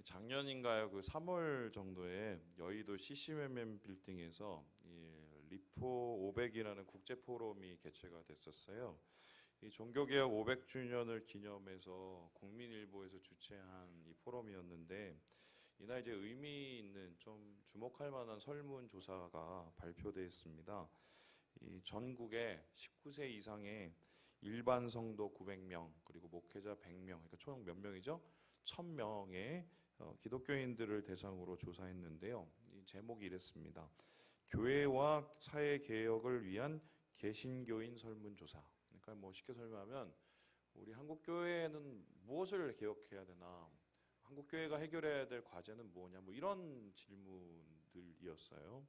작년인가요? 그 3월 정도에 여의도 CCMM 빌딩에서 이 리포 500이라는 국제 포럼이 개최가 됐었어요. 이 종교개혁 500주년을 기념해서 국민일보에서 주최한 이 포럼이었는데, 이날 이제 의미 있는 좀 주목할 만한 설문조사가 발표되었습니다. 이 전국에 19세 이상의 일반 성도 900명, 그리고 목회자 100명, 그러니까 총 몇 명이죠? 1000명의 기독교인들을 대상으로 조사했는데요. 이 제목이 이랬습니다. 교회와 사회 개혁을 위한 개신교인 설문조사. 그러니까 뭐 쉽게 설명하면 우리 한국 교회는 무엇을 개혁해야 되나, 한국 교회가 해결해야 될 과제는 뭐냐, 뭐 이런 질문들이었어요.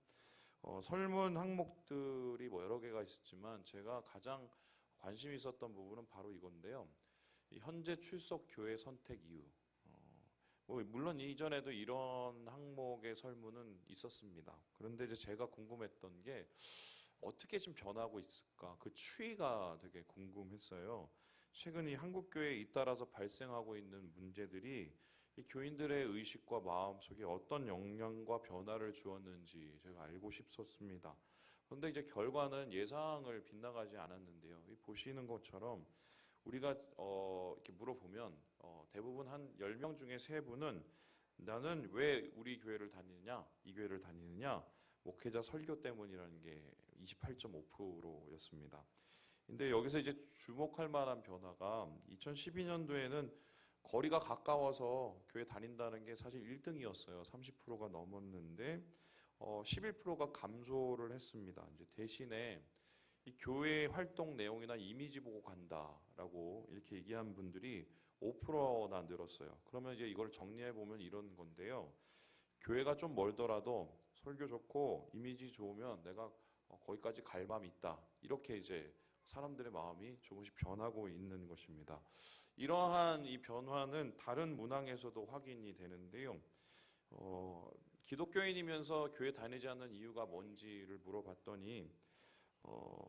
설문 항목들이 뭐 여러 개가 있었지만 제가 가장 관심이 있었던 부분은 바로 이건데요. 이 현재 출석 교회 선택 이유. 물론 이전에도 이런 항목의 설문은 있었습니다. 그런데 이제 제가 궁금했던 게 어떻게 지금 변하고 있을까? 그 추이가 되게 궁금했어요. 최근 이 한국 교회에 잇따라서 발생하고 있는 문제들이 이 교인들의 의식과 마음 속에 어떤 영향과 변화를 주었는지 제가 알고 싶었습니다. 그런데 이제 결과는 예상을 빗나가지 않았는데요. 보시는 것처럼 우리가 이렇게 물어보면 대부분 한 10명 중에 3분은 나는 왜 우리 교회를 다니느냐, 이 교회를 다니느냐, 목회자 설교 때문이라는 게 28.5%였습니다. 근데 여기서 이제 주목할 만한 변화가 2012년도에는 거리가 가까워서 교회 다닌다는 게 사실 1등이었어요. 30%가 넘었는데 11%가 감소를 했습니다. 이제 대신에 이 교회 활동 내용이나 이미지 보고 간다라고 이렇게 얘기한 분들이 5%나 늘었어요. 그러면 이제 이걸 정리해 보면 이런 건데요. 교회가 좀 멀더라도 설교 좋고 이미지 좋으면 내가 거기까지 갈 마음이 있다. 이렇게 이제 사람들의 마음이 조금씩 변하고 있는 것입니다. 이러한 이 변화는 다른 문항에서도 확인이 되는데요. 기독교인이면서 교회 다니지 않는 이유가 뭔지를 물어봤더니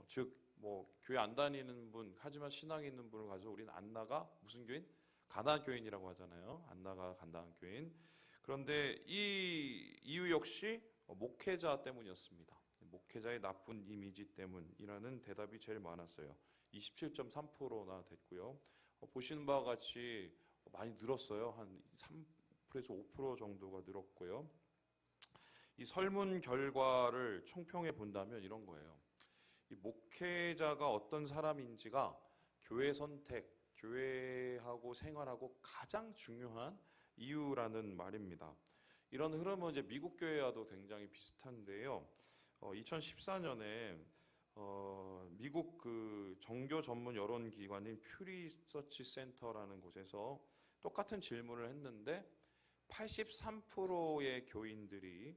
즉 뭐 교회 안 다니는 분 하지만 신앙이 있는 분을 가서 우리는 안 나가 무슨 교인? 가나안 교인이라고 하잖아요. 안 나가 가나안 교인. 그런데 이 이유 역시 목회자 때문이었습니다. 목회자의 나쁜 이미지 때문이라는 대답이 제일 많았어요. 27.3%나 됐고요. 보시는 바와 같이 많이 늘었어요. 한 3%에서 5% 정도가 늘었고요. 이 설문 결과를 총평해 본다면 이런 거예요. 이 목회자가 어떤 사람인지가 교회 선택, 교회하고 생활하고 가장 중요한 이유라는 말입니다. 이런 흐름은 이제 미국 교회와도 굉장히 비슷한데요. 2014년에 미국 그 종교 전문 여론 기관인 퓨 리서치 센터라는 곳에서 똑같은 질문을 했는데 83%의 교인들이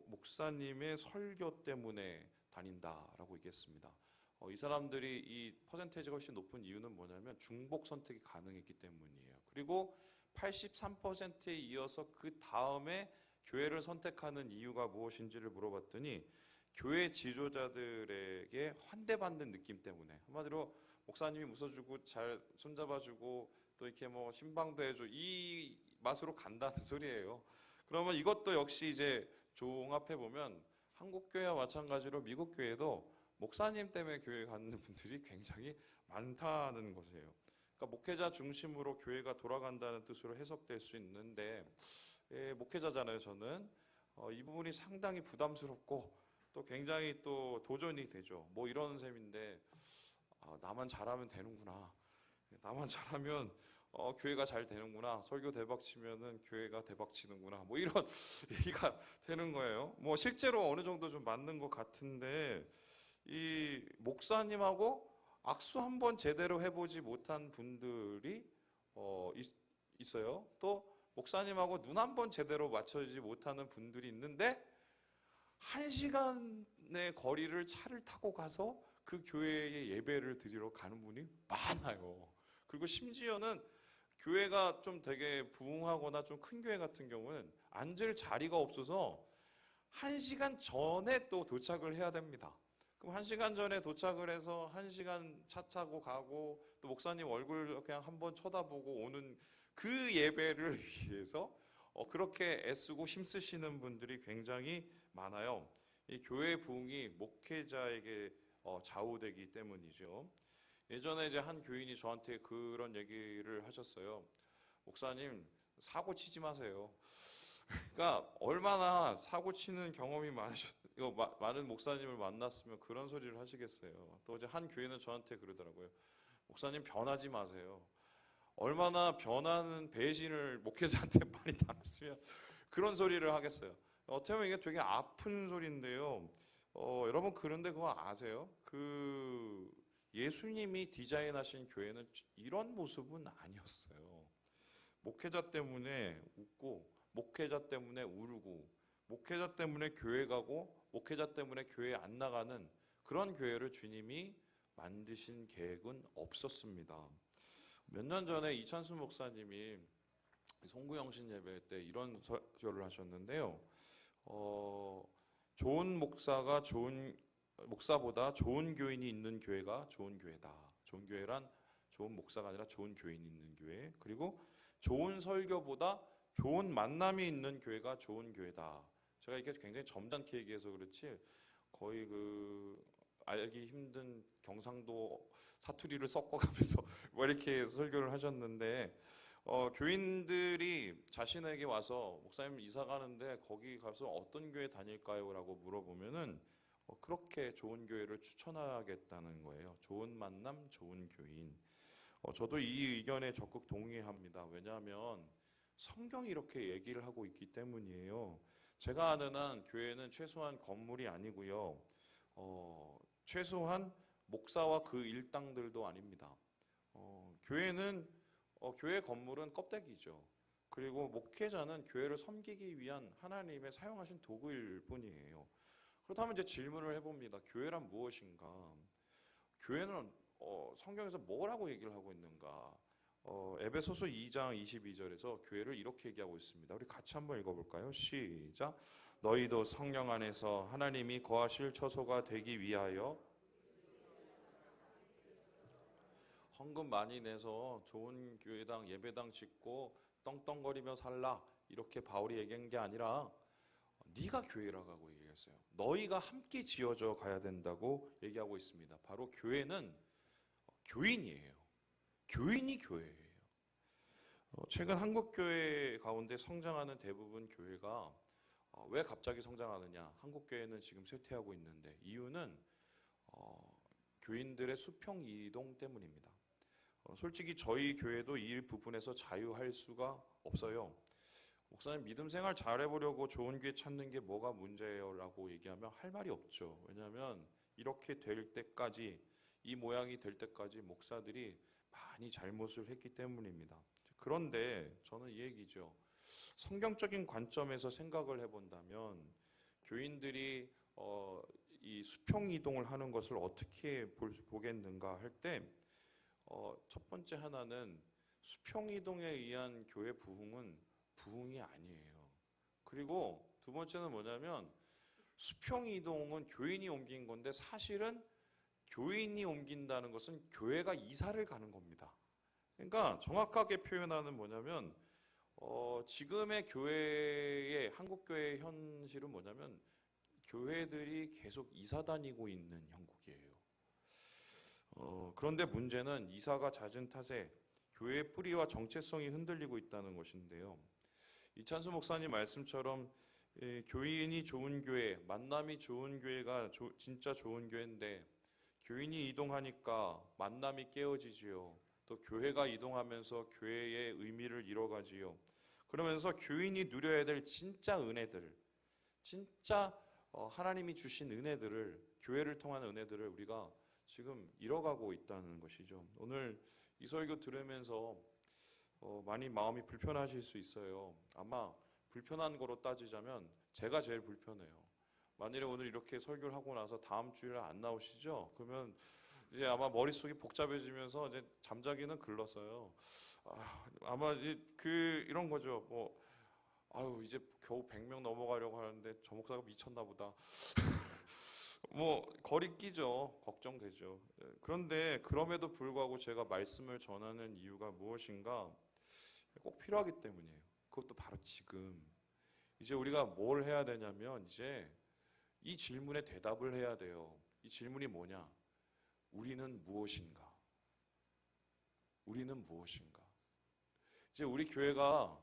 목사님의 설교 때문에 다닌다라고 얘기했습니다. 이 사람들이 이 퍼센테이지가 훨씬 높은 이유는 뭐냐면 중복 선택이 가능했기 때문이에요. 그리고 83%에 이어서 그 다음에 교회를 선택하는 이유가 무엇인지를 물어봤더니 교회 지도자들에게 환대받는 느낌 때문에, 한마디로 목사님이 웃어주고 잘 손잡아주고 또 이렇게 뭐 신방도 해줘, 이 맛으로 간다는 소리예요. 그러면 이것도 역시 이제 종합해 보면 한국 교회와 마찬가지로 미국 교회도 목사님 때문에 교회 가는 분들이 굉장히 많다는 것이에요. 그러니까 목회자 중심으로 교회가 돌아간다는 뜻으로 해석될 수 있는데, 목회자잖아요. 저는 이 부분이 상당히 부담스럽고 또 굉장히 또 도전이 되죠. 뭐 이런 셈인데 나만 잘하면 되는구나. 나만 잘하면 교회가 잘 되는구나. 설교 대박 치면은 교회가 대박 치는구나. 뭐 이런 얘기가 되는 거예요. 뭐 실제로 어느 정도 좀 맞는 것 같은데, 이 목사님하고 악수 한번 제대로 해보지 못한 분들이 있어요. 또 목사님하고 눈 한번 제대로 맞춰지지 못하는 분들이 있는데 1시간의 거리를 차를 타고 가서 그 교회에 예배를 드리러 가는 분이 많아요. 그리고 심지어는 교회가 좀 되게 부흥하거나 좀 큰 교회 같은 경우는 앉을 자리가 없어서 1시간 전에 또 도착을 해야 됩니다. 그럼 1시간 전에 도착을 해서 1시간 차 타고 가고 또 목사님 얼굴 그냥 한번 쳐다보고 오는 그 예배를 위해서 그렇게 애쓰고 힘쓰시는 분들이 굉장히 많아요. 이 교회 부흥이 목회자에게 좌우되기 때문이죠. 예전에 이제 한 교인이 저한테 그런 얘기를 하셨어요. 목사님, 사고 치지 마세요. 그러니까 얼마나 사고 치는 경험이 많은 목사님을 만났으면 그런 소리를 하시겠어요. 또 이제 한 교회는 저한테 그러더라고요. 목사님, 변하지 마세요. 얼마나 변하는 배신을 목회자한테 많이 당했으면 그런 소리를 하겠어요. 어떻게 보면 이게 되게 아픈 소리인데요. 여러분 그런데 그거 아세요? 그 예수님이 디자인하신 교회는 이런 모습은 아니었어요. 목회자 때문에 웃고, 목회자 때문에 울고, 목회자 때문에 교회 가고, 목회자 때문에 교회 안 나가는 그런 교회를 주님이 만드신 계획은 없었습니다. 몇 년 전에 이찬수 목사님이 송구영신 예배 때 이런 설교를 하셨는데요. 좋은 목사보다 좋은 교인이 있는 교회가 좋은 교회다. 좋은 교회란 좋은 목사가 아니라 좋은 교인이 있는 교회. 그리고 좋은 설교보다 좋은 만남이 있는 교회가 좋은 교회다. 제가 이게 굉장히 점잖게 얘기해서 그렇지 거의 그 알기 힘든 경상도 사투리를 섞어가면서 뭐 이렇게 설교를 하셨는데 교인들이 자신에게 와서 목사님 이사 가는데 거기 가서 어떤 교회 다닐까요? 라고 물어보면은 그렇게 좋은 교회를 추천하겠다는 거예요. 좋은 만남, 좋은 교인. 저도 이 의견에 적극 동의합니다. 왜냐하면 성경이 이렇게 얘기를 하고 있기 때문이에요. 제가 아는 한 교회는 최소한 건물이 아니고요. 최소한 목사와 그 일당들도 아닙니다. 교회는 교회 건물은 껍데기죠. 그리고 목회자는 교회를 섬기기 위한 하나님의 사용하신 도구일 뿐이에요. 그렇다면 이제 질문을 해봅니다. 교회란 무엇인가? 교회는 성경에서 뭐라고 얘기를 하고 있는가? 에베소서 2장 22절에서 교회를 이렇게 얘기하고 있습니다. 우리 같이 한번 읽어볼까요? 시작. 너희도 성령 안에서 하나님이 거하실 처소가 되기 위하여 헌금 많이 내서 좋은 교회당 예배당 짓고 떵떵거리며 살라 이렇게 바울이 얘기한 게 아니라 네가 교회라고 얘기했어요. 너희가 함께 지어져 가야 된다고 얘기하고 있습니다. 바로 교회는 교인이에요. 교인이 교회예요. 최근 한국 교회 가운데 성장하는 대부분 교회가 왜 갑자기 성장하느냐? 한국 교회는 지금 쇠퇴하고 있는데 이유는 교인들의 수평 이동 때문입니다. 솔직히 저희 교회도 이 부분에서 자유할 수가 없어요. 목사님 믿음 생활 잘해보려고 좋은 교회 찾는 게 뭐가 문제예요? 라고 얘기하면 할 말이 없죠. 왜냐하면 이렇게 될 때까지 이 모양이 될 때까지 목사들이 많이 잘못을 했기 때문입니다. 그런데 저는 이 얘기죠. 성경적인 관점에서 생각을 해본다면 교인들이 이 수평 이동을 하는 것을 어떻게 보겠는가 할 때 첫 번째 하나는 수평 이동에 의한 교회 부흥은 부흥이 아니에요. 그리고 두 번째는 뭐냐면 수평 이동은 교인이 옮긴 건데 사실은 교인이 옮긴다는 것은 교회가 이사를 가는 겁니다. 그러니까 정확하게 표현하는 뭐냐면 지금의 교회의 한국 교회의 현실은 뭐냐면 교회들이 계속 이사 다니고 있는 형국이에요. 그런데 문제는 이사가 잦은 탓에 교회의 뿌리와 정체성이 흔들리고 있다는 것인데요. 이찬수 목사님 말씀처럼 교인이 좋은 교회, 만남이 좋은 교회가 진짜 좋은 교회인데 교인이 이동하니까 만남이 깨어지지요. 또 교회가 이동하면서 교회의 의미를 잃어가지요. 그러면서 교인이 누려야 될 진짜 은혜들을, 진짜 하나님이 주신 은혜들을, 교회를 통한 은혜들을 우리가 지금 잃어가고 있다는 것이죠. 오늘 이 설교 들으면서 많이 마음이 불편하실 수 있어요. 아마 불편한 거로 따지자면 제가 제일 불편해요. 만일에 오늘 이렇게 설교를 하고 나서 다음 주일에 안 나오시죠? 그러면 이제 아마 머릿속이 복잡해지면서 이제 잠자기는 글렀어요. 아마 이런 거죠. 이제 겨우 100명 넘어가려고 하는데 저 목사가 미쳤나 보다. 거리 끼죠. 걱정되죠. 그런데 그럼에도 불구하고 제가 말씀을 전하는 이유가 무엇인가? 꼭 필요하기 때문이에요. 그것도 바로 지금. 이제 우리가 뭘 해야 되냐면 이제 이 질문에 대답을 해야 돼요. 이 질문이 뭐냐? 우리는 무엇인가? 우리는 무엇인가? 이제 우리 교회가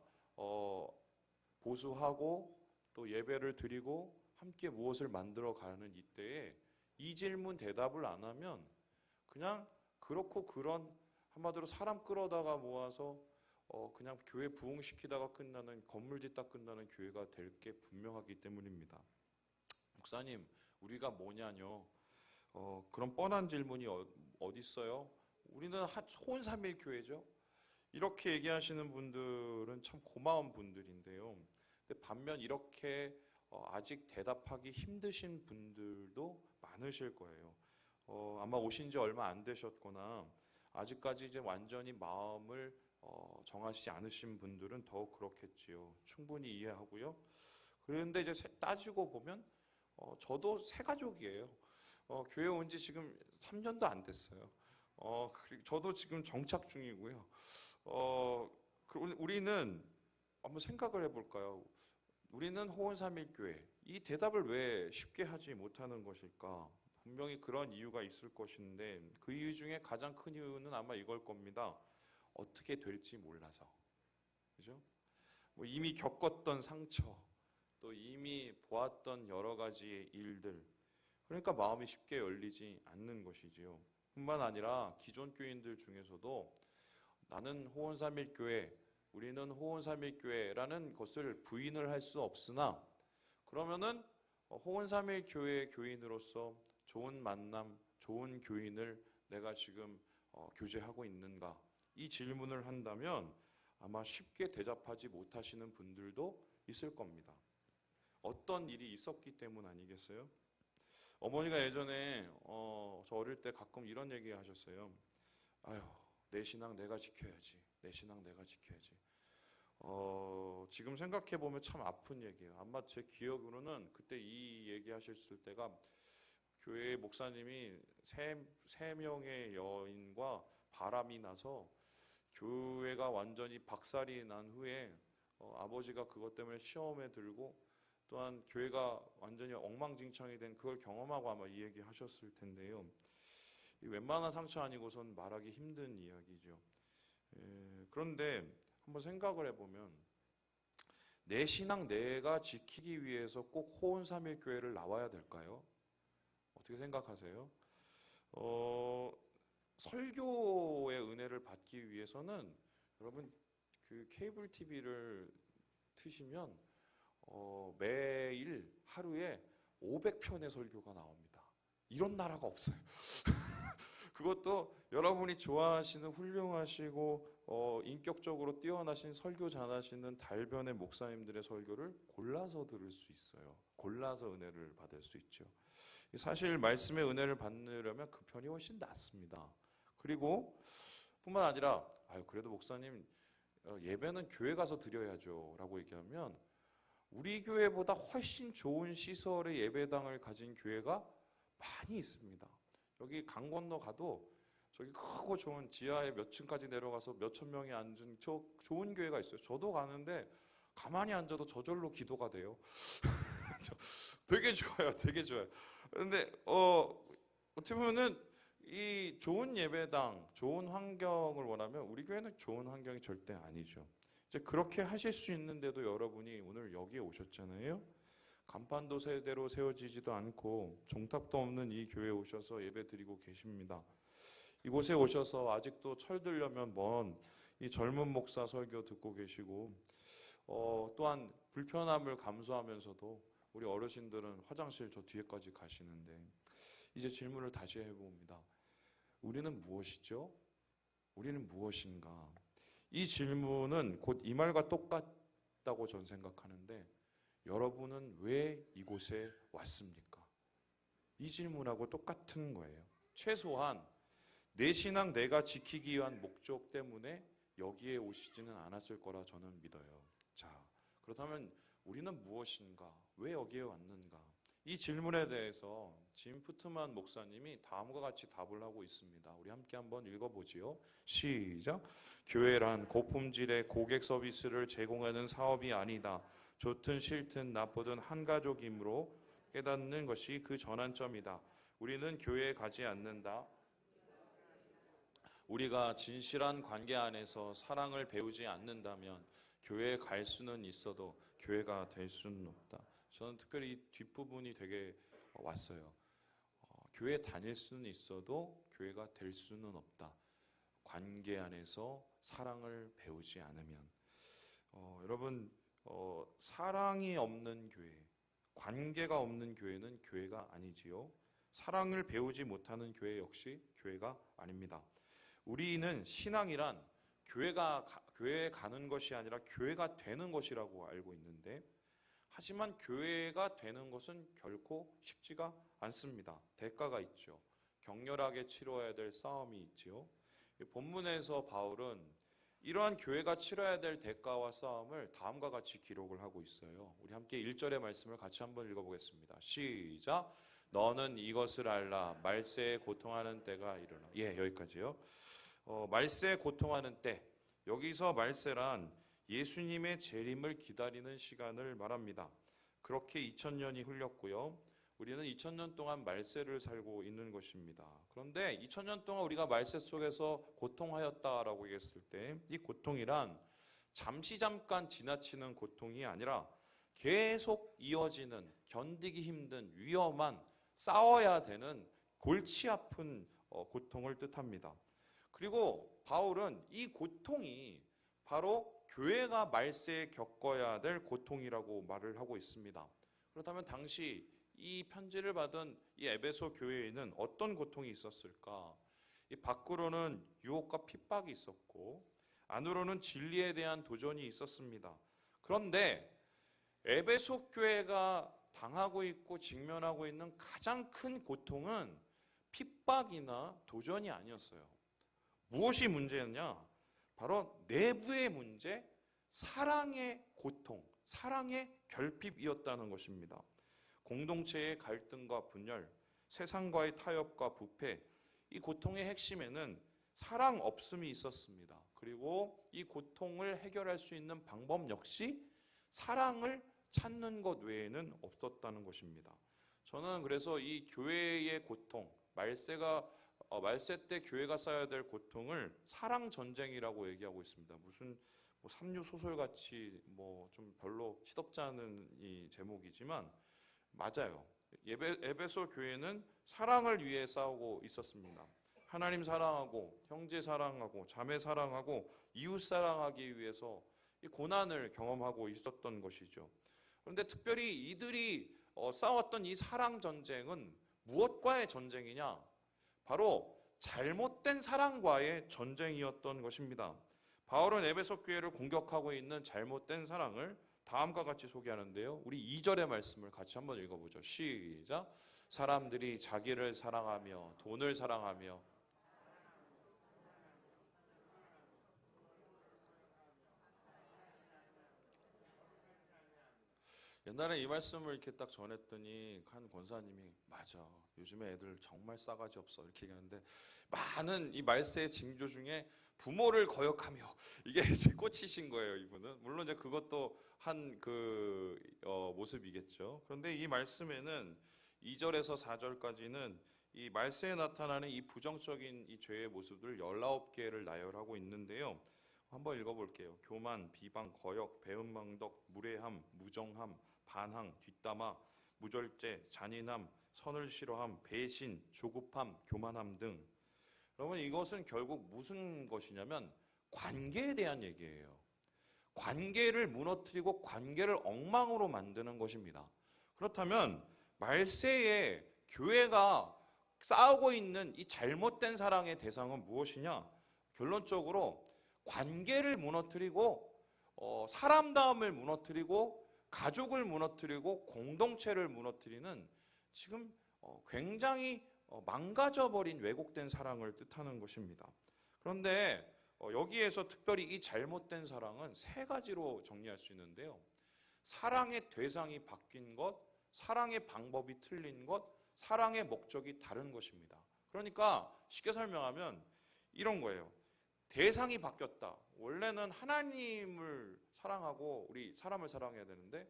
보수하고 또 예배를 드리고 함께 무엇을 만들어가는 이때에 이 질문 대답을 안 하면 그냥 그렇고 그런 한마디로 사람 끌어다가 모아서 그냥 교회 부흥시키다가 끝나는 건물 짓다 끝나는 교회가 될 게 분명하기 때문입니다. 목사님, 우리가 뭐냐뇨? 그런 뻔한 질문이 어디 있어요? 우리는 혼삼일 교회죠. 이렇게 얘기하시는 분들은 참 고마운 분들인데요. 근데 반면 이렇게 아직 대답하기 힘드신 분들도 많으실 거예요. 아마 오신 지 얼마 안 되셨거나 아직까지 이제 완전히 마음을 정하시지 않으신 분들은 더욱 그렇겠지요. 충분히 이해하고요. 그런데 이제 따지고 보면 저도 새 가족이에요. 교회 온 지 지금 3년도 안 됐어요. 저도 지금 정착 중이고요. 우리는 한번 생각을 해볼까요? 우리는 호원삼일교회, 이 대답을 왜 쉽게 하지 못하는 것일까? 분명히 그런 이유가 있을 것인데 그 이유 중에 가장 큰 이유는 아마 이걸 겁니다. 어떻게 될지 몰라서. 그죠? 뭐 이미 겪었던 상처, 또 이미 보았던 여러 가지의 일들, 그러니까 마음이 쉽게 열리지 않는 것이지요. 뿐만 아니라 기존 교인들 중에서도 나는 호원삼일교회, 우리는 호원삼일교회라는 것을 부인을 할 수 없으나 그러면은 호원삼일교회 교인으로서 좋은 만남, 좋은 교인을 내가 지금 교제하고 있는가? 이 질문을 한다면 아마 쉽게 대답하지 못하시는 분들도 있을 겁니다. 어떤 일이 있었기 때문 아니겠어요? 어머니가 예전에 저 어릴 때 가끔 이런 얘기 하셨어요. 아유, 내 신앙 내가 지켜야지. 내 신앙 내가 지켜야지. 지금 생각해 보면 참 아픈 얘기예요. 아마 제 기억으로는 그때 이 얘기 하셨을 때가 교회 목사님이 세 명의 여인과 바람이 나서 교회가 완전히 박살이 난 후에 아버지가 그것 때문에 시험에 들고 또한 교회가 완전히 엉망진창이 된 그걸 경험하고 아마 이 얘기 하셨을 텐데요. 웬만한 상처 아니고선 말하기 힘든 이야기죠. 그런데 한번 생각을 해보면 내 신앙 내가 지키기 위해서 꼭 호원삼일교회를 나와야 될까요? 어떻게 생각하세요? 설교의 은혜를 받기 위해서는 여러분 그 케이블 TV를 트시면 매일 하루에 500편의 설교가 나옵니다. 이런 나라가 없어요. 그것도 여러분이 좋아하시는 훌륭하시고 인격적으로 뛰어나신 설교 잘하시는 달변의 목사님들의 설교를 골라서 들을 수 있어요. 골라서 은혜를 받을 수 있죠. 사실 말씀의 은혜를 받으려면 그 편이 훨씬 낫습니다. 그리고 뿐만 아니라 그래도 목사님 예배는 교회 가서 드려야죠 라고 얘기하면 우리 교회보다 훨씬 좋은 시설의 예배당을 가진 교회가 많이 있습니다. 여기 강 건너 가도 저기 크고 좋은 지하에 몇 층까지 내려가서 몇천 명이 앉은 좋은 교회가 있어요. 저도 가는데 가만히 앉아도 저절로 기도가 돼요. 되게 좋아요. 되게 좋아요. 그런데 어떻게 보면은 이 좋은 예배당, 좋은 환경을 원하면 우리 교회는 좋은 환경이 절대 아니죠. 이제 그렇게 하실 수 있는데도 여러분이 오늘 여기에 오셨잖아요. 간판도 제대로 세워지지도 않고 종탑도 없는 이 교회에 오셔서 예배 드리고 계십니다. 이곳에 오셔서 아직도 철들려면 먼 이 젊은 목사 설교 듣고 계시고 또한 불편함을 감수하면서도 우리 어르신들은 화장실 저 뒤에까지 가시는데 이제 질문을 다시 해봅니다. 우리는 무엇이죠? 우리는 무엇인가? 이 질문은 곧 이 말과 똑같다고 전 생각하는데 여러분은 왜 이곳에 왔습니까? 이 질문하고 똑같은 거예요. 최소한 내 신앙 내가 지키기 위한 목적 때문에 여기에 오시지는 않았을 거라 저는 믿어요. 자, 그렇다면 우리는 무엇인가? 왜 여기에 왔는가? 이 질문에 대해서 짐 푸트만 목사님이 다음과 같이 답을 하고 있습니다. 우리 함께 한번 읽어보지요. 시작. 교회란 고품질의 고객 서비스를 제공하는 사업이 아니다. 좋든 싫든 나쁘든 한 가족이므로 깨닫는 것이 그 전환점이다. 우리는 교회에 가지 않는다. 우리가 진실한 관계 안에서 사랑을 배우지 않는다면 교회에 갈 수는 있어도 교회가 될 수는 없다. 저는 특별히 이 뒷부분이 되게 왔어요. 교회 다닐 수는 있어도 교회가 될 수는 없다. 관계 안에서 사랑을 배우지 않으면. 여러분, 사랑이 없는 교회, 관계가 없는 교회는 교회가 아니지요. 사랑을 배우지 못하는 교회 역시 교회가 아닙니다. 우리는 신앙이란 교회에 가는 것이 아니라 교회가 되는 것이라고 알고 있는데, 하지만 교회가 되는 것은 결코 쉽지가 않습니다. 대가가 있죠. 격렬하게 치러야 될 싸움이 있지요. 본문에서 바울은 이러한 교회가 치러야 될 대가와 싸움을 다음과 같이 기록을 하고 있어요. 우리 함께 1절의 말씀을 같이 한번 읽어보겠습니다. 시작. 너는 이것을 알라. 말세에 고통하는 때가 이르나. 여기까지요. 말세에 고통하는 때, 여기서 말세란 예수님의 재림을 기다리는 시간을 말합니다. 그렇게 2000년이 흘렸고요. 우리는 2000년 동안 말세를 살고 있는 것입니다. 그런데 2000년 동안 우리가 말세 속에서 고통하였다라고 얘기했을 때, 이 고통이란 잠깐 지나치는 고통이 아니라 계속 이어지는, 견디기 힘든, 위험한, 싸워야 되는 골치 아픈 고통을 뜻합니다. 그리고 바울은 이 고통이 바로 교회가 말세에 겪어야 될 고통이라고 말을 하고 있습니다. 그렇다면 당시 이 편지를 받은 이 에베소 교회에는 어떤 고통이 있었을까? 이 밖으로는 유혹과 핍박이 있었고 안으로는 진리에 대한 도전이 있었습니다. 그런데 에베소 교회가 당하고 있고 직면하고 있는 가장 큰 고통은 핍박이나 도전이 아니었어요. 무엇이 문제였냐? 바로 내부의 문제, 사랑의 고통, 사랑의 결핍이었다는 것입니다. 공동체의 갈등과 분열, 세상과의 타협과 부패, 이 고통의 핵심에는 사랑 없음이 있었습니다. 그리고 이 고통을 해결할 수 있는 방법 역시 사랑을 찾는 것 외에는 없었다는 것입니다. 저는 그래서 이 교회의 고통, 말세 때 교회가 쌓아야 될 고통을 사랑 전쟁이라고 얘기하고 있습니다. 무슨 삼류 소설 같이 좀 별로 시덥지 않은 이 제목이지만 맞아요. 에베소 교회는 사랑을 위해 싸우고 있었습니다. 하나님 사랑하고 형제 사랑하고 자매 사랑하고 이웃 사랑하기 위해서 이 고난을 경험하고 있었던 것이죠. 그런데 특별히 이들이 싸웠던 이 사랑 전쟁은 무엇과의 전쟁이냐? 바로 잘못된 사랑과의 전쟁이었던 것입니다. 바울은 에베소 교회를 공격하고 있는 잘못된 사랑을 다음과 같이 소개하는데요. 우리 2절의 말씀을 같이 한번 읽어보죠. 시작. 사람들이 자기를 사랑하며 돈을 사랑하며 옛날에 이 말씀을 이렇게 딱 전했더니 한 권사님이 맞아. 요즘에 애들 정말 싸가지 없어. 이렇게 얘기하는데 많은 이 말세의 징조 중에 부모를 거역하며 이게 이제 꽂히신 거예요, 이분은. 물론 이제 그것도 한 모습이겠죠. 그런데 이 말씀에는 2절에서 4절까지는 이 말세에 나타나는 이 부정적인 이 죄의 모습을 19개를 나열하고 있는데요. 한번 읽어볼게요. 교만, 비방, 거역, 배은망덕, 무례함, 무정함, 반항, 뒷담화, 무절제, 잔인함, 선을 싫어함, 배신, 조급함, 교만함 등. 여러분 이것은 결국 무슨 것이냐면 관계에 대한 얘기예요. 관계를 무너뜨리고 관계를 엉망으로 만드는 것입니다. 그렇다면 말세에 교회가 싸우고 있는 이 잘못된 사랑의 대상은 무엇이냐? 결론적으로 관계를 무너뜨리고 사람다움을 무너뜨리고 가족을 무너뜨리고 공동체를 무너뜨리는 지금 굉장히 망가져버린 왜곡된 사랑을 뜻하는 것입니다. 그런데 여기에서 특별히 이 잘못된 사랑은 세 가지로 정리할 수 있는데요. 사랑의 대상이 바뀐 것, 사랑의 방법이 틀린 것, 사랑의 목적이 다른 것입니다. 그러니까 쉽게 설명하면 이런 거예요. 대상이 바뀌었다. 원래는 하나님을 사랑하고 우리 사람을 사랑해야 되는데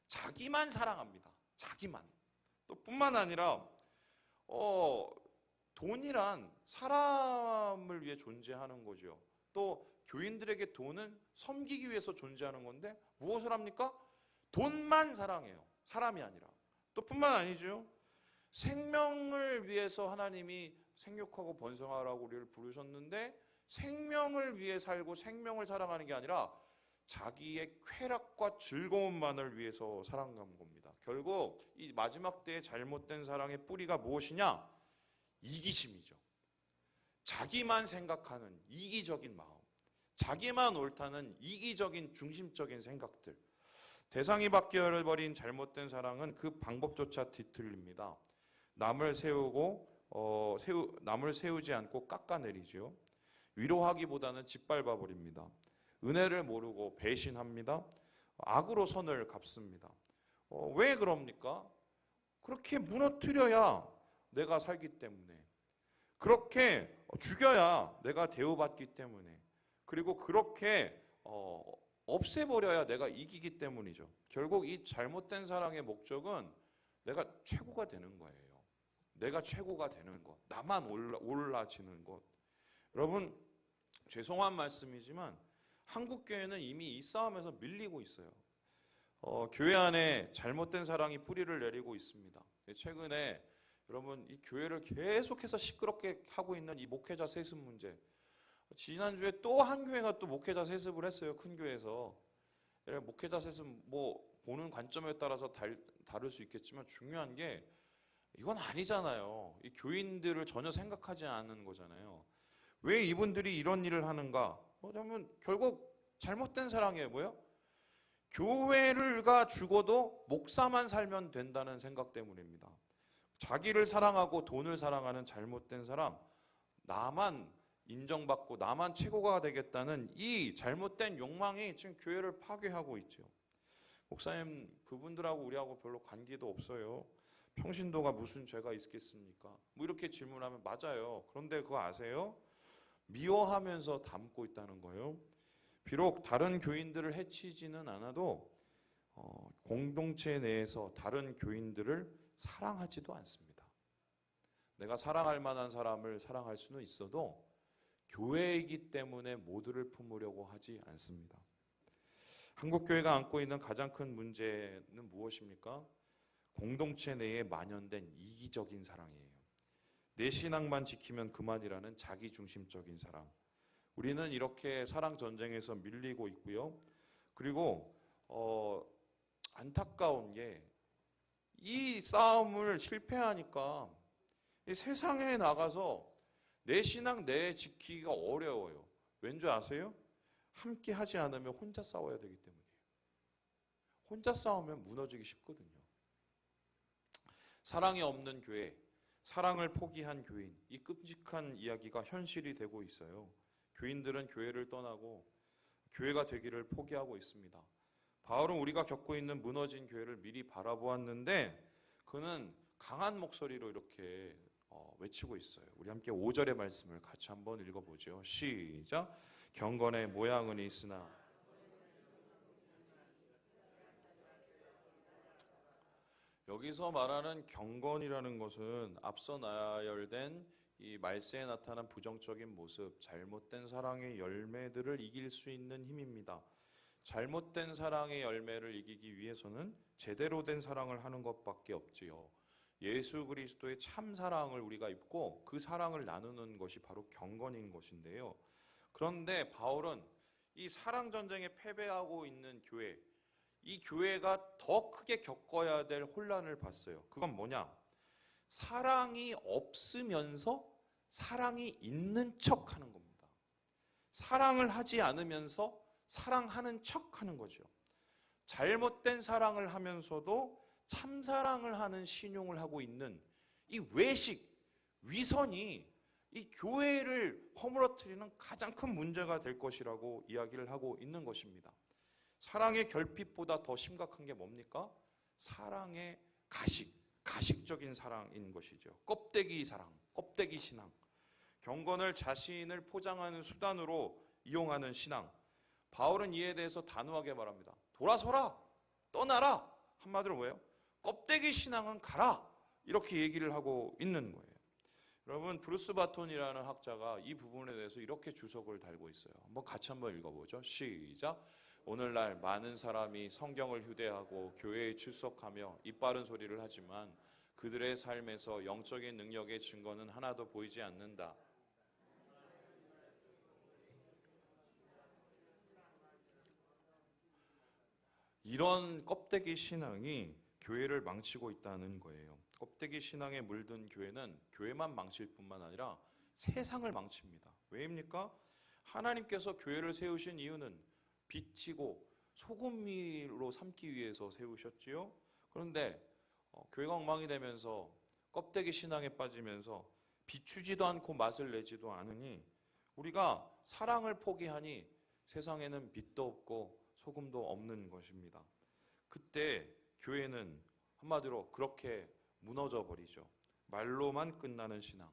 자기만 사랑합니다. 자기만. 또 뿐만 아니라 돈이란 사람을 위해 존재하는 거죠. 또 교인들에게 돈은 섬기기 위해서 존재하는 건데 무엇을 합니까? 돈만 사랑해요. 사람이 아니라. 또 뿐만 아니죠. 생명을 위해서 하나님이 생육하고 번성하라고 우리를 부르셨는데 생명을 위해 살고 생명을 사랑하는 게 아니라 자기의 쾌락과 즐거움만을 위해서 사랑한 겁니다. 결국 이 마지막 때의 잘못된 사랑의 뿌리가 무엇이냐? 이기심이죠. 자기만 생각하는 이기적인 마음, 자기만 옳다는 이기적인 중심적인 생각들. 대상이 바뀌어버린 잘못된 사랑은 그 방법조차 뒤틀립니다. 남을 세우지 않고 깎아내리죠. 위로하기보다는 짓밟아 버립니다. 은혜를 모르고 배신합니다. 악으로 선을 갚습니다. 왜 그럽니까? 그렇게 무너뜨려야 내가 살기 때문에, 그렇게 죽여야 내가 대우받기 때문에, 그리고 그렇게 없애버려야 내가 이기기 때문이죠. 결국 이 잘못된 사랑의 목적은 내가 최고가 되는 거예요. 내가 최고가 되는 것, 나만 올라지는 것. 여러분, 죄송한 말씀이지만 한국교회는 이미 이 싸움에서 밀리고 있어요. 교회 안에 잘못된 사랑이 뿌리를 내리고 있습니다. 최근에 여러분, 이 교회를 계속해서 시끄럽게 하고 있는 이 목회자 세습 문제. 지난주에 또 한 교회가 또 목회자 세습을 했어요. 큰 교회에서. 목회자 세습 뭐 보는 관점에 따라서 다를 수 있겠지만 중요한 게 이건 아니잖아요. 이 교인들을 전혀 생각하지 않는 거잖아요. 왜 이분들이 이런 일을 하는가? 왜냐면 결국 잘못된 사랑이에요. 뭐요? 교회가 죽어도 목사만 살면 된다는 생각 때문입니다. 자기를 사랑하고 돈을 사랑하는 잘못된 사람, 나만 인정받고 나만 최고가 되겠다는 이 잘못된 욕망이 지금 교회를 파괴하고 있죠. 목사님, 그분들하고 우리하고 별로 관계도 없어요. 평신도가 무슨 죄가 있겠습니까? 뭐 이렇게 질문하면 맞아요. 그런데 그거 아세요? 미워하면서 담고 있다는 거예요. 비록 다른 교인들을 해치지는 않아도 공동체 내에서 다른 교인들을 사랑하지도 않습니다. 내가 사랑할 만한 사람을 사랑할 수는 있어도 교회이기 때문에 모두를 품으려고 하지 않습니다. 한국교회가 안고 있는 가장 큰 문제는 무엇입니까? 공동체 내에 만연된 이기적인 사랑이에요. 내 신앙만 지키면 그만이라는 자기중심적인 사랑. 우리는 이렇게 사랑 전쟁에서 밀리고 있고요. 그리고 안타까운 게 이 싸움을 실패하니까 이 세상에 나가서 내 신앙 내 지키기가 어려워요. 왠지 아세요? 함께 하지 않으면 혼자 싸워야 되기 때문이에요. 혼자 싸우면 무너지기 쉽거든요. 사랑이 없는 교회, 사랑을 포기한 교인, 이 끔찍한 이야기가 현실이 되고 있어요. 교인들은 교회를 떠나고 교회가 되기를 포기하고 있습니다. 바울은 우리가 겪고 있는 무너진 교회를 미리 바라보았는데 그는 강한 목소리로 이렇게 외치고 있어요. 우리 함께 5절의 말씀을 같이 한번 읽어보죠. 시작. 경건의 모양은 있으나 여기서 말하는 경건이라는 것은 앞서 나열된 이 말세에 나타난 부정적인 모습, 잘못된 사랑의 열매들을 이길 수 있는 힘입니다. 잘못된 사랑의 열매를 이기기 위해서는 제대로 된 사랑을 하는 것밖에 없지요. 예수 그리스도의 참 사랑을 우리가 입고 그 사랑을 나누는 것이 바로 경건인 것인데요. 그런데 바울은 이 사랑 전쟁에 패배하고 있는 교회, 이 교회가 더 크게 겪어야 될 혼란을 봤어요. 그건 뭐냐? 사랑이 없으면서 사랑이 있는 척 하는 겁니다. 사랑을 하지 않으면서 사랑하는 척 하는 거죠. 잘못된 사랑을 하면서도 참사랑을 하는 신용을 하고 있는 이 외식, 위선이 이 교회를 허물어뜨리는 가장 큰 문제가 될 것이라고 이야기를 하고 있는 것입니다. 사랑의 결핍보다 더 심각한 게 뭡니까? 사랑의 가식적인 사랑인 것이죠. 껍데기 사랑, 껍데기 신앙. 경건을 자신을 포장하는 수단으로 이용하는 신앙. 바울은 이에 대해서 단호하게 말합니다. 돌아서라, 떠나라. 한마디로 뭐예요? 껍데기 신앙은 가라. 이렇게 얘기를 하고 있는 거예요. 여러분, 브루스 바톤이라는 학자가 이 부분에 대해서 이렇게 주석을 달고 있어요. 같이 한번 읽어보죠. 시작. 오늘날 많은 사람이 성경을 휴대하고 교회에 출석하며 입바른 소리를 하지만 그들의 삶에서 영적인 능력의 증거는 하나도 보이지 않는다. 이런 껍데기 신앙이 교회를 망치고 있다는 거예요. 껍데기 신앙에 물든 교회는 교회만 망칠 뿐만 아니라 세상을 망칩니다. 왜입니까? 하나님께서 교회를 세우신 이유는 빛이고 소금미로 삼기 위해서 세우셨지요. 그런데 교회가 엉망이 되면서 껍데기 신앙에 빠지면서 비추지도 않고 맛을 내지도 않으니 우리가 사랑을 포기하니 세상에는 빛도 없고 소금도 없는 것입니다. 그때 교회는 한마디로 그렇게 무너져 버리죠. 말로만 끝나는 신앙,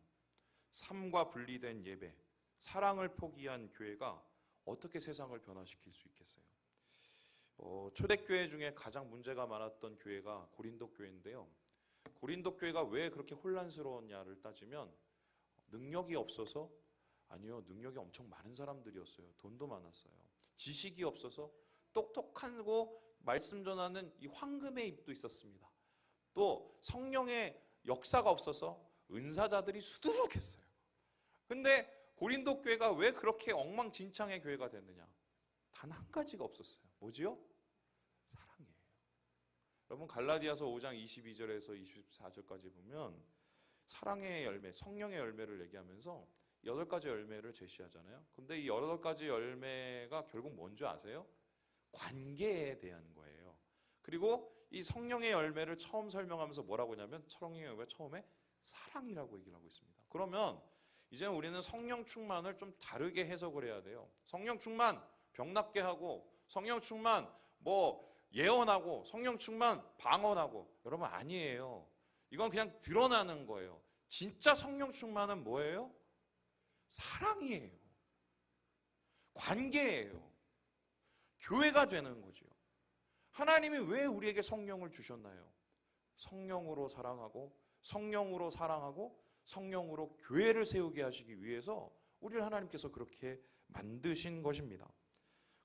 삶과 분리된 예배, 사랑을 포기한 교회가 어떻게 세상을 변화시킬 수 있겠어요? 초대교회 중에 가장 문제가 많았던 교회가 고린도 교회인데요. 고린도 교회가 왜 그렇게 혼란스러웠냐를 따지면 능력이 없어서? 아니요, 능력이 엄청 많은 사람들이었어요. 돈도 많았어요. 지식이 없어서 똑똑하고 말씀 전하는 이 황금의 입도 있었습니다. 또 성령의 역사가 없어서 은사자들이 수두룩했어요. 근데 고린도 교회가 왜 그렇게 엉망진창의 교회가 됐느냐? 단 한 가지가 없었어요. 뭐지요? 사랑이에요. 여러분, 갈라디아서 5장 22절에서 24절까지 보면 사랑의 열매, 성령의 열매를 얘기하면서 8가지 열매를 제시하잖아요. 근데 이 8가지 열매가 결국 뭔지 아세요? 관계에 대한 거예요. 그리고 이 성령의 열매를 처음 설명하면서 뭐라고 하냐면 성령의 열매 처음에 사랑이라고 얘기를 하고 있습니다. 그러면 이제 우리는 성령 충만을 좀 다르게 해석을 해야 돼요. 성령 충만 병 낫게 하고, 성령 충만 예언하고, 성령 충만 방언하고. 여러분, 아니에요. 이건 그냥 드러나는 거예요. 진짜 성령 충만은 뭐예요? 사랑이에요. 관계예요. 교회가 되는 거죠. 하나님이 왜 우리에게 성령을 주셨나요? 성령으로 사랑하고, 성령으로 사랑하고, 성령으로 교회를 세우게 하시기 위해서 우리를 하나님께서 그렇게 만드신 것입니다.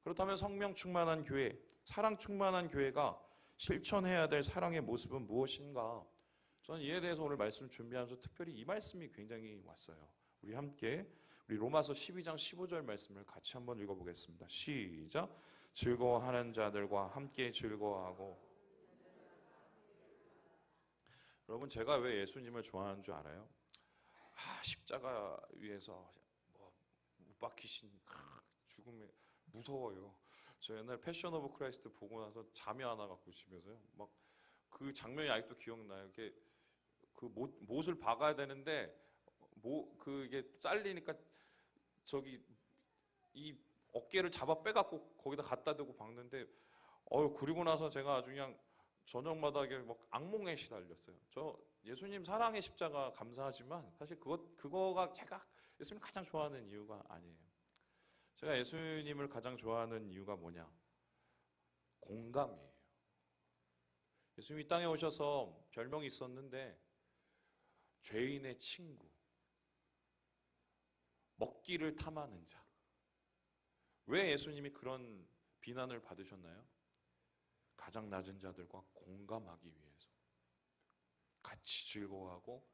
그렇다면 성령 충만한 교회, 사랑 충만한 교회가 실천해야 될 사랑의 모습은 무엇인가? 저는 이에 대해서 오늘 말씀 준비하면서 특별히 이 말씀이 굉장히 왔어요. 우리 함께 우리 로마서 12장 15절 말씀을 같이 한번 읽어보겠습니다. 시작. 즐거워하는 자들과 함께 즐거워하고. 여러분, 제가 왜 예수님을 좋아하는 줄 알아요? 십자가 위에서 못 박히신 죽음에 무서워요. 저 옛날 패션 오브 크라이스트 보고 나서 잠이 안 와갖고 집에서요. 막 그 장면이 아직도 기억나요. 이게 그 못을 박아야 되는데 이게 잘리니까 저기 이 어깨를 잡아 빼갖고 거기다 갖다 대고 박는데 그리고 나서 제가 아주 그냥 저녁마다 막 악몽에 시달렸어요. 저 예수님 사랑의 십자가 감사하지만 사실 그거가 제가 예수님 가장 좋아하는 이유가 아니에요. 제가 예수님을 가장 좋아하는 이유가 뭐냐? 공감이에요. 예수님이 땅에 오셔서 별명이 있었는데 죄인의 친구, 먹기를 탐하는 자. 왜 예수님이 그런 비난을 받으셨나요? 가장 낮은 자들과 공감하기 위해서. 같이 즐거워하고,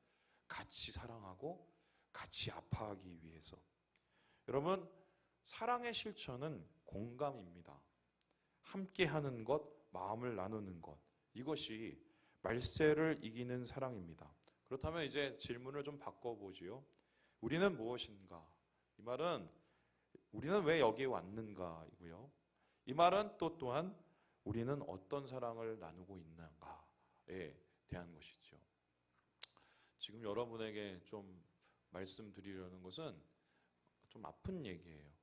같이 사랑하고, 같이 아파하기 위해서. 여러분, 사랑의 실천은 공감입니다. 함께하는 것, 마음을 나누는 것. 이것이 말세를 이기는 사랑입니다. 그렇다면 이제 질문을 좀 바꿔보지요. 우리는 무엇인가? 이 말은 우리는 왜 여기에 왔는가이고요. 이 말은 또한 우리는 어떤 사랑을 나누고 있는가에 대한 것이죠. 지금 여러분에게 좀 말씀드리려는 것은 좀 아픈 얘기예요.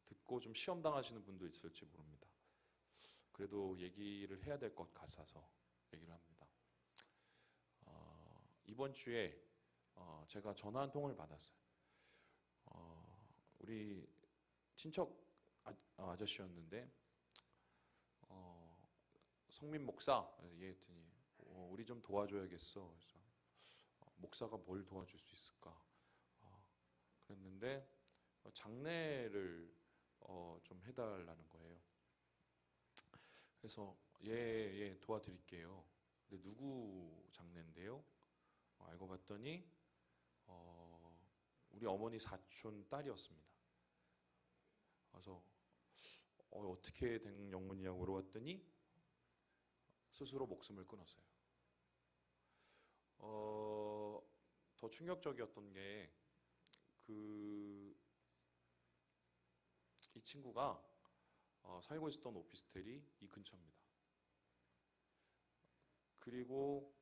듣고 좀 시험 당하시는 분도 있을지 모릅니다. 그래도 얘기를 해야 될 것 같아서 얘기를 합니다. 이번 주에 제가 전화 한 통을 받았어요. 우리 친척 아저씨였는데 성민 목사 얘기했더니 우리 좀 도와줘야겠어. 그래서 목사가 뭘 도와줄 수 있을까? 그랬는데 장례를 좀 해달라는 거예요. 그래서 예, 도와드릴게요. 근데 누구 장례인데요? 알고 봤더니 우리 어머니 사촌 딸이었습니다. 그래서 어떻게 된 영문이냐고 물어봤더니 스스로 목숨을 끊었어요. 더 충격적이었던 게 이 친구가 살고 있었던 오피스텔이 이 근처입니다. 그리고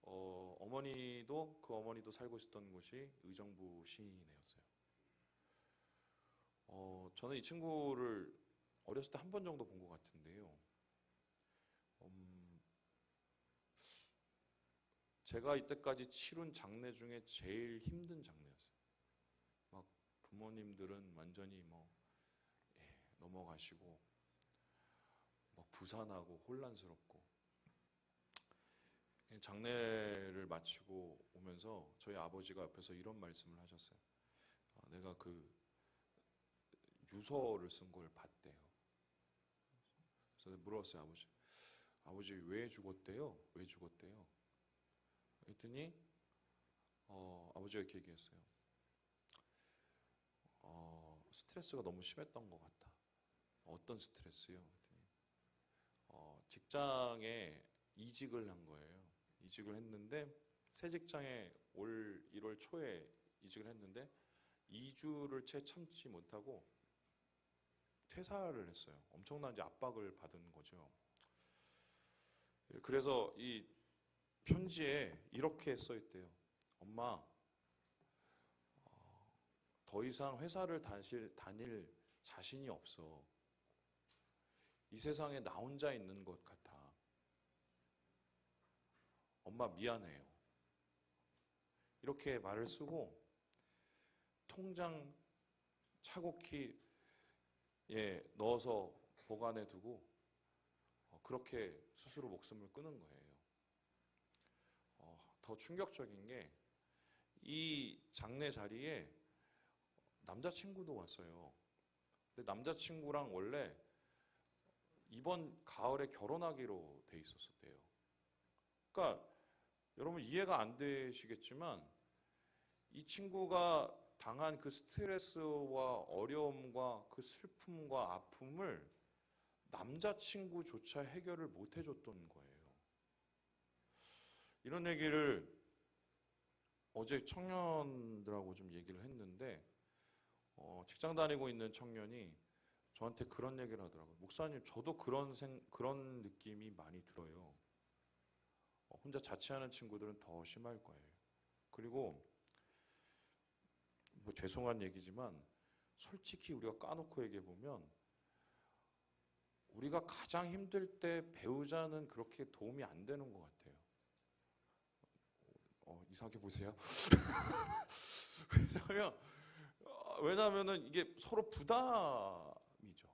어머니도 그 어머니도 살고 있었던 곳이 의정부 시내였어요. 저는 이 친구를 어렸을 때 한 번 정도 본 것 같은데요. 제가 이때까지 치룬 장례 중에 제일 힘든 장례였어요. 막 부모님들은 완전히 넘어가시고 부산하고 혼란스럽고, 장례를 마치고 오면서 저희 아버지가 옆에서 이런 말씀을 하셨어요. 내가 그 유서를 쓴 걸 봤대요. 그래서 물어봤어요. 아버지 왜 죽었대요? 왜 죽었대요? 그랬더니 아버지가 이렇게 얘기했어요. 스트레스가 너무 심했던 것 같아. 어떤 스트레스요? 그랬더니 직장에 이직을 한 거예요. 이직을 했는데 새 직장에 올 1월 초에 이직을 했는데 2주를 채 참지 못하고 퇴사를 했어요. 엄청난 이제 압박을 받은 거죠. 그래서 이 편지에 이렇게 써 있대요. 엄마, 더 이상 회사를 다닐 자신이 없어. 이 세상에 나 혼자 있는 것 같아. 엄마 미안해요. 이렇게 말을 쓰고 통장 차곡히에 넣어서 보관해 두고 그렇게 스스로 목숨을 끊은 거예요. 더 충격적인 게 이 장례 자리에 남자친구도 왔어요. 근데 남자친구랑 원래 이번 가을에 결혼하기로 돼 있었대요. 그러니까 여러분 이해가 안 되시겠지만 이 친구가 당한 그 스트레스와 어려움과 그 슬픔과 아픔을 남자친구조차 해결을 못 해줬던 거예요. 이런 얘기를 어제 청년들하고 좀 얘기를 했는데 직장 다니고 있는 청년이 저한테 그런 얘기를 하더라고요. 목사님, 저도 그런 느낌이 많이 들어요. 혼자 자취하는 친구들은 더 심할 거예요. 그리고 죄송한 얘기지만 솔직히 우리가 까놓고 얘기해 보면 우리가 가장 힘들 때 배우자는 그렇게 도움이 안 되는 것 같아요. 이상하게 보세요. 왜냐하면은 이게 서로 부담이죠.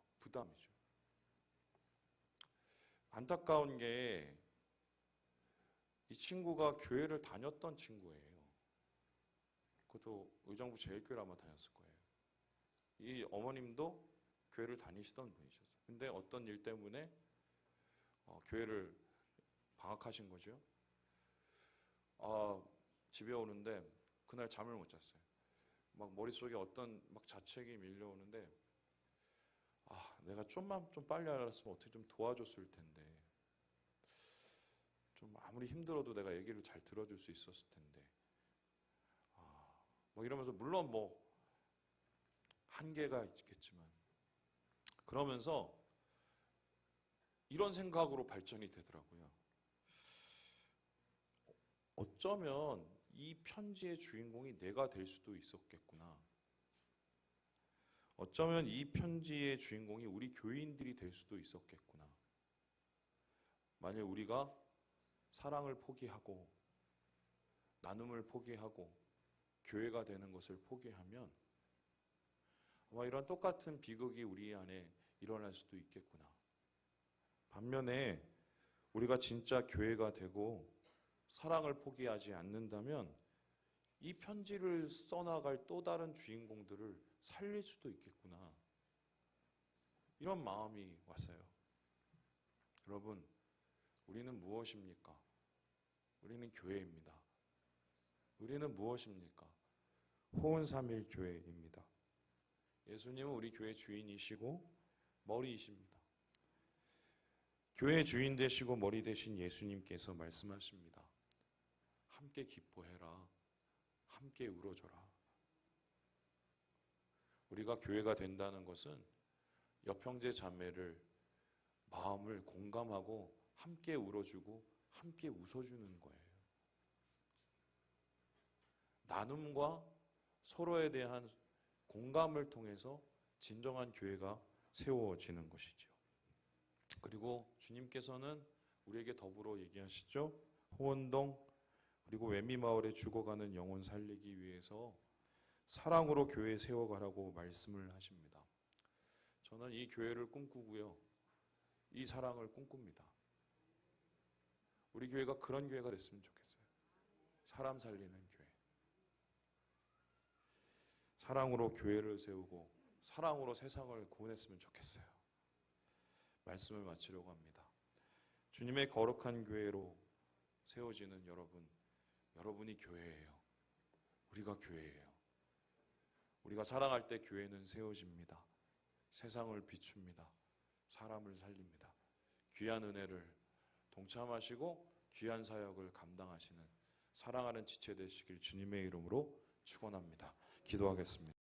안타까운 게 이 친구가 교회를 다녔던 친구예요. 그것도 의정부 제일교회를 아마 다녔을 거예요. 이 어머님도 교회를 다니시던 분이셨어요. 근데 어떤 일 때문에 교회를 방학하신 거죠. 집에 오는데 그날 잠을 못 잤어요. 막 머릿속에 어떤 막 자책이 밀려오는데 내가 좀만 좀 빨리 알았으면 어떻게 좀 도와줬을 텐데, 좀 아무리 힘들어도 내가 얘기를 잘 들어줄 수 있었을 텐데, 이러면서 물론 한계가 있겠지만 그러면서 이런 생각으로 발전이 되더라고요. 어쩌면 이 편지의 주인공이 내가 될 수도 있었겠구나. 어쩌면 이 편지의 주인공이 우리 교인들이 될 수도 있었겠구나. 만약 우리가 사랑을 포기하고 나눔을 포기하고 교회가 되는 것을 포기하면 아마 이런 똑같은 비극이 우리 안에 일어날 수도 있겠구나. 반면에 우리가 진짜 교회가 되고 사랑을 포기하지 않는다면 이 편지를 써나갈 또 다른 주인공들을 살릴 수도 있겠구나. 이런 마음이 왔어요. 여러분, 우리는 무엇입니까? 우리는 교회입니다. 우리는 무엇입니까? 호은삼일 교회입니다. 예수님은 우리 교회 주인이시고 머리이십니다. 교회 주인 되시고 머리 되신 예수님께서 말씀하십니다. 함께 기뻐해라. 함께 울어줘라. 우리가 교회가 된다는 것은 옆형제 자매를 마음을 공감하고 함께 울어주고 함께 웃어주는 거예요. 나눔과 서로에 대한 공감을 통해서 진정한 교회가 세워지는 것이죠. 그리고 주님께서는 우리에게 더불어 얘기하시죠. 호원동 그리고 외미마을에 죽어가는 영혼 살리기 위해서 사랑으로 교회 세워가라고 말씀을 하십니다. 저는 이 교회를 꿈꾸고요. 이 사랑을 꿈꿉니다. 우리 교회가 그런 교회가 됐으면 좋겠어요. 사람 살리는 교회. 사랑으로 교회를 세우고 사랑으로 세상을 구원했으면 좋겠어요. 말씀을 마치려고 합니다. 주님의 거룩한 교회로 세워지는 여러분, 여러분이 교회예요. 우리가 교회예요. 우리가 사랑할 때 교회는 세워집니다. 세상을 비춥니다. 사람을 살립니다. 귀한 은혜를 동참하시고 귀한 사역을 감당하시는 사랑하는 지체 되시길 주님의 이름으로 축원합니다. 기도하겠습니다.